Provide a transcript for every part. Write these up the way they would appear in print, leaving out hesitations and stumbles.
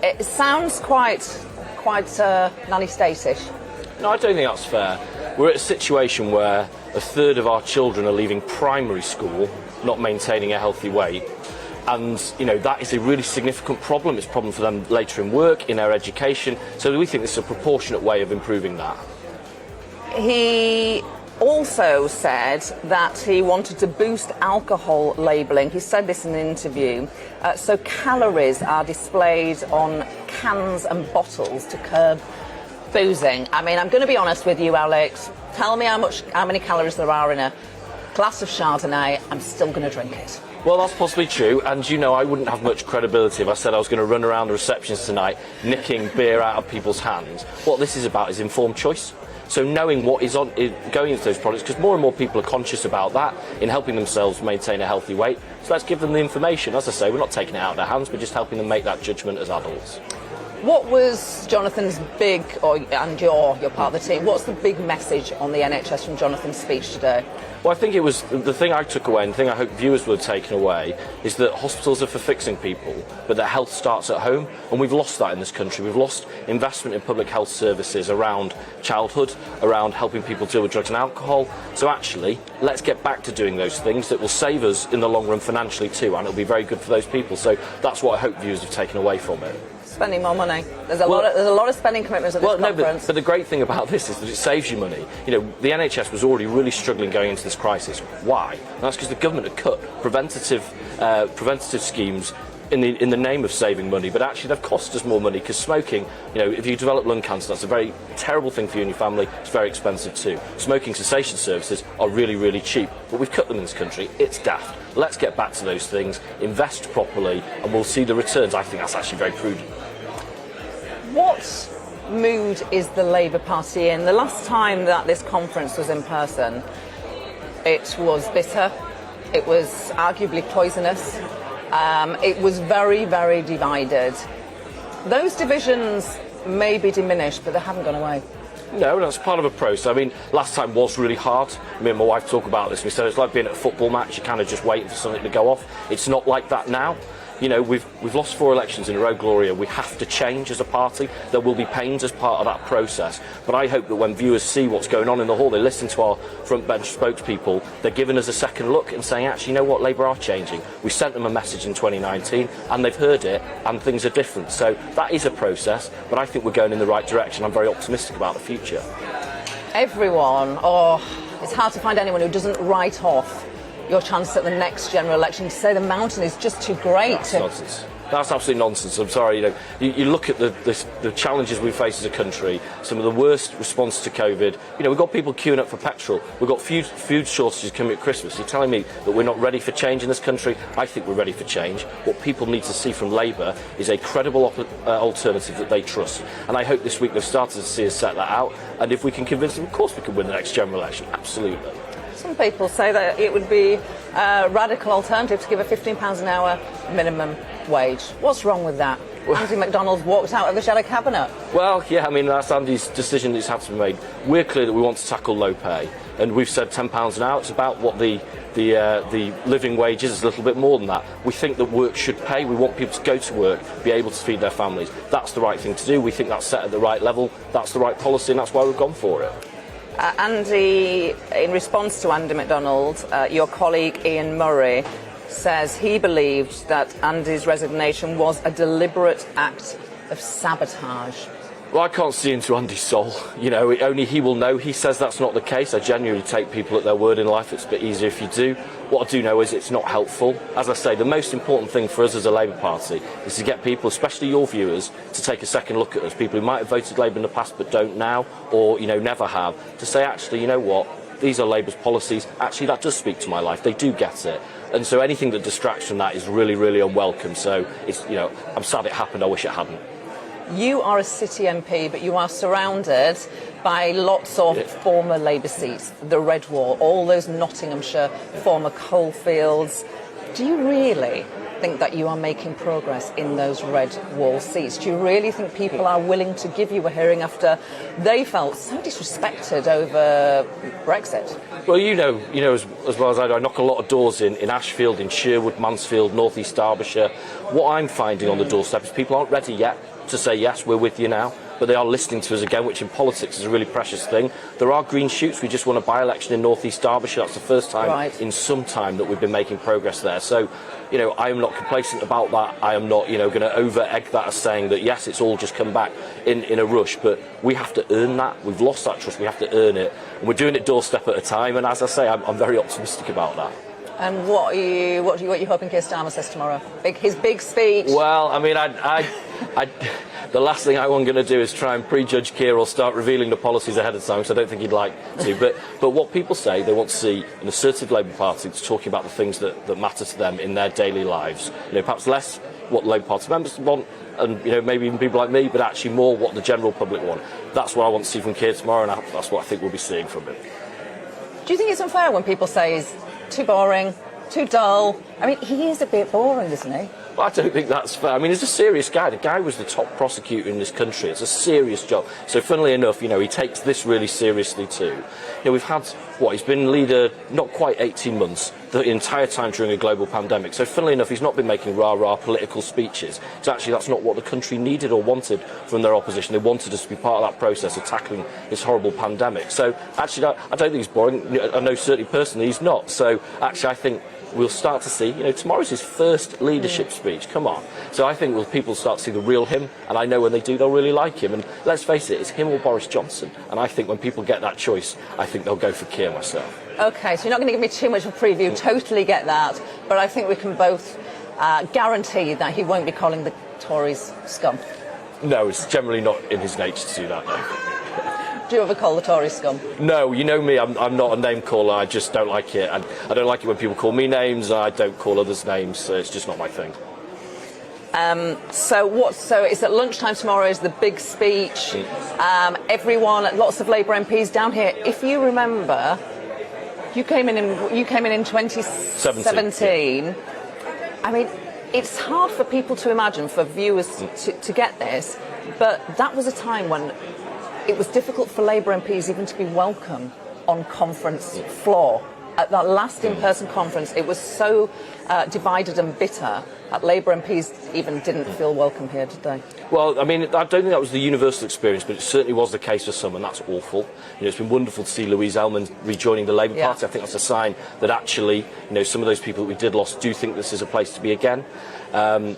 It sounds quite nanny state-ish. No, I don't think that's fair. We're at a situation where a third of our children are leaving primary school not maintaining a healthy weight. And, that is a really significant problem. It's a problem for them later in work, in their education. So we think this is a proportionate way of improving that. He also said that he wanted to boost alcohol labelling. He said this in an interview. So calories are displayed on cans and bottles to curb boozing. I mean, I'm going to be honest with you, Alex. Tell me how many calories there are in a glass of Chardonnay. I'm still going to drink it. Well, that's possibly true, and I wouldn't have much credibility if I said I was going to run around the receptions tonight nicking beer out of people's hands. What this is about is informed choice. So knowing what is going into those products, because more and more people are conscious about that in helping themselves maintain a healthy weight. So let's give them the information. As I say, we're not taking it out of their hands, we're just helping them make that judgment as adults. What was Jonathan's and your part of the team, what's the big message on the NHS from Jonathan's speech today? Well, I think it was the thing I took away, and the thing I hope viewers will have taken away, is that hospitals are for fixing people, but that health starts at home, and we've lost that in this country. We've lost investment in public health services around childhood, around helping people deal with drugs and alcohol. So actually, let's get back to doing those things that will save us in the long run financially too, and it'll be very good for those people. So that's what I hope viewers have taken away from it. Spending more money. There's a lot of spending commitments at this conference. But the great thing about this is that it saves you money. The NHS was already really struggling going into this crisis. Why? And that's because the government had cut preventative schemes in the name of saving money, but actually they've cost us more money because smoking, if you develop lung cancer, that's a very terrible thing for you and your family. It's very expensive too. Smoking cessation services are really, really cheap, but we've cut them in this country. It's daft. Let's get back to those things, invest properly, and we'll see the returns. I think that's actually very prudent. What mood is the Labour Party in? The last time that this conference was in person, it was bitter, it was arguably poisonous, it was very, very divided. Those divisions may be diminished, but they haven't gone away. No, that's part of a process. I mean, last time was really hard. Me and my wife talk about this. We said it's like being at a football match. You're kind of just waiting for something to go off. It's not like that now. We've lost 4 elections in a row, Gloria. We have to change as a party. There will be pains as part of that process. But I hope that when viewers see what's going on in the hall, they listen to our front bench spokespeople, they're giving us a second look and saying, actually, Labour are changing. We sent them a message in 2019 and they've heard it and things are different. So that is a process, but I think we're going in the right direction. I'm very optimistic about the future. Everyone, it's hard to find anyone who doesn't write off your chance at the next general election, to say the mountain is just too great. That's nonsense. That's absolutely nonsense. I'm sorry. You look at the challenges we face as a country, some of the worst response to COVID. We've got people queuing up for petrol. We've got food shortages coming at Christmas. You're telling me that we're not ready for change in this country? I think we're ready for change. What people need to see from Labour is a credible alternative that they trust. And I hope this week they've started to see us set that out. And if we can convince them, of course we can win the next general election. Absolutely. Some people say that it would be a radical alternative to give a £15 an hour minimum wage. What's wrong with that? Andy McDonald's walked out of the shadow cabinet. Well, yeah, I mean, that's Andy's decision that's had to be made. We're clear that we want to tackle low pay, and we've said £10 an hour. It's about what the living wage is, a little bit more than that. We think that work should pay. We want people to go to work, be able to feed their families. That's the right thing to do. We think that's set at the right level. That's the right policy, and that's why we've gone for it. Andy, in response to Andy McDonald, your colleague Ian Murray says he believed that Andy's resignation was a deliberate act of sabotage. Well, I can't see into Andy's soul. Only he will know. He says that's not the case. I genuinely take people at their word in life. It's a bit easier if you do. What I do know is it's not helpful. As I say, the most important thing for us as a Labour Party is to get people, especially your viewers, to take a second look at us. People who might have voted Labour in the past but don't now, or, never have, to say, actually, you know what? These are Labour's policies. Actually, that does speak to my life. They do get it. And so anything that distracts from that is really, really unwelcome. So, I'm sad it happened. I wish it hadn't. You are a city MP, but you are surrounded by lots of former Labour seats, the Red Wall, all those Nottinghamshire former coalfields. Do you really think that you are making progress in those red wall seats? Do you really think people are willing to give you a hearing after they felt so disrespected over Brexit? Well, you know as well as I do, I knock a lot of doors in Ashfield, in Sherwood, Mansfield, North East Derbyshire. What I'm finding on the doorstep is people aren't ready yet to say, yes, we're with you now, but they are listening to us again, which in politics is a really precious thing. There are green shoots. We just won a by-election in North East Derbyshire. That's the first time in some time that we've been making progress there. So, I am not complacent about that. I am not, going to over-egg that as saying that, yes, it's all just come back in a rush, but we have to earn that. We've lost that trust. We have to earn it. And we're doing it doorstep at a time, and as I say, I'm very optimistic about that. And what are you hoping Keir Starmer says tomorrow? His big speech. Well, I mean, the last thing I'm going to do is try and prejudge Keir or start revealing the policies ahead of time, because I don't think he'd like to. But what people say, they want to see an assertive Labour Party that's talking about the things that matter to them in their daily lives. Perhaps less what the Labour Party members want, and maybe even people like me, but actually more what the general public want. That's what I want to see from Keir tomorrow, and that's what I think we'll be seeing from him. Do you think it's unfair when people say he's too boring, too dull? I mean, he is a bit boring, isn't he? Well, I don't think that's fair. I mean, he's a serious guy. The guy was the top prosecutor in this country. It's a serious job. So, funnily enough, he takes this really seriously too. We've had, he's been leader not quite 18 months, the entire time during a global pandemic. So, funnily enough, he's not been making rah-rah political speeches. So, actually, that's not what the country needed or wanted from their opposition. They wanted us to be part of that process of tackling this horrible pandemic. So, actually, I don't think he's boring. I know certainly personally he's not. So, actually, I think we'll start to see, tomorrow's his first leadership speech, come on. So I think people start to see the real him, and I know when they do, they'll really like him. And let's face it, it's him or Boris Johnson. And I think when people get that choice, I think they'll go for Keir myself. OK, so you're not going to give me too much of a preview, totally get that. But I think we can both guarantee that he won't be calling the Tories scum. No, it's generally not in his nature to do that, no. Do you ever call the Tories scum? No, you know me, I'm not a name caller. I just don't like it. And I don't like it when people call me names. I don't call others names. So it's just not my thing. So it's at lunchtime tomorrow is the big speech. Everyone, lots of Labour MPs down here. If you remember, you came in 2017. Yeah. I mean, it's hard for people to imagine, for viewers to get this, but that was a time when it was difficult for Labour MPs even to be welcome on conference floor. At that last in-person conference, it was so divided and bitter that Labour MPs even didn't feel welcome here today. Well, I mean, I don't think that was the universal experience, but it certainly was the case for some, and that's awful. It's been wonderful to see Louise Ellman rejoining the Labour Party. I think that's a sign that actually, some of those people that we did lost do think this is a place to be again. I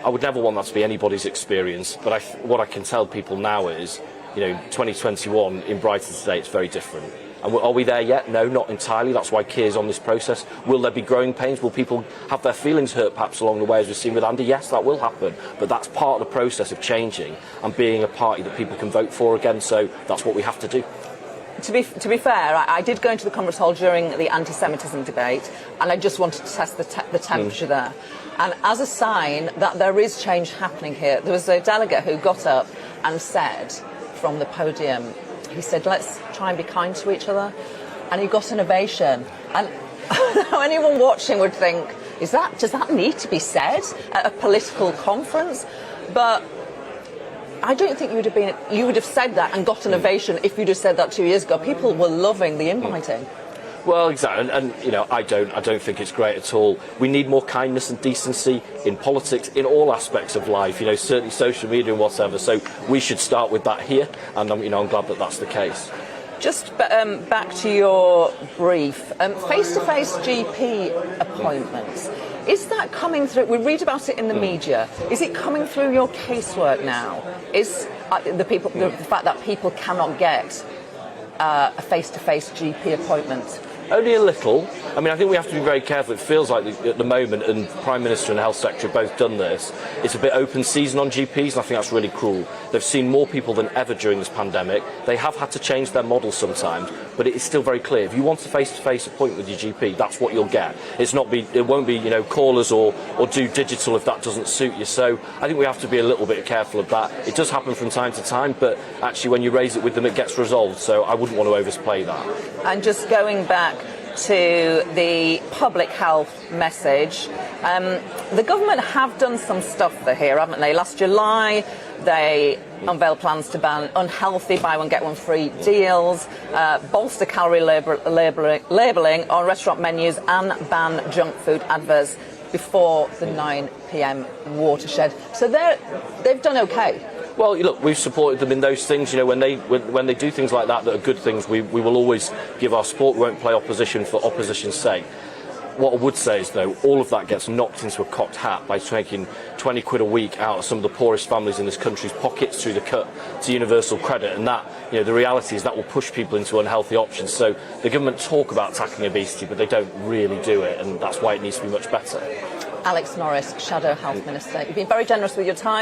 would never want that to be anybody's experience, but what I can tell people now is, 2021 in Brighton today, it's very different. And are we there yet? No, not entirely. That's why Keir's on this process. Will there be growing pains? Will people have their feelings hurt perhaps along the way, as we've seen with Andy? Yes, that will happen. But that's part of the process of changing and being a party that people can vote for again. So that's what we have to do. To be fair, I did go into the conference hall during the anti-Semitism debate, and I just wanted to test the temperature there. And as a sign that there is change happening here, there was a delegate who got up and said from the podium, he said, let's try and be kind to each other. And he got an ovation. And anyone watching would think, does that need to be said at a political conference? But I don't think you would have said that and got an ovation if you'd have said that 2 years ago. People were loving the inviting. Well, exactly, and I don't think it's great at all. We need more kindness and decency in politics, in all aspects of life. Certainly social media and whatever. So we should start with that here, and I'm glad that that's the case. Just back to your brief, face-to-face GP appointments. Is that coming through? We read about it in the media. Is it coming through your casework now? Is the fact that people cannot get a face-to-face GP appointment? Only a little. I mean, I think we have to be very careful. It feels like at the moment, and Prime Minister and Health Secretary have both done this, it's a bit open season on GPs, and I think that's really cruel. They've seen more people than ever during this pandemic. They have had to change their model sometimes, but it is still very clear. If you want a face-to-face appointment with your GP, that's what you'll get. It won't be, call us or do digital if that doesn't suit you. So I think we have to be a little bit careful of that. It does happen from time to time, but actually when you raise it with them, it gets resolved. So I wouldn't want to overplay that. And just going back, to the public health message. The government have done some stuff here, haven't they? Last July, they unveiled plans to ban unhealthy buy one get one free deals, bolster calorie labelling on restaurant menus, and ban junk food adverts before the 9 p.m. watershed. So they've done okay. Well, look, we've supported them in those things. You know, when they do things like that are good things, we will always give our support. We won't play opposition for opposition's sake. What I would say is, though, all of that gets knocked into a cocked hat by taking 20 quid a week out of some of the poorest families in this country's pockets through the cut to universal credit, and that, you know, the reality is that will push people into unhealthy options. So the government talk about tackling obesity, but they don't really do it, and that's why it needs to be much better. Alex Norris, Shadow Health Minister. You've been very generous with your time.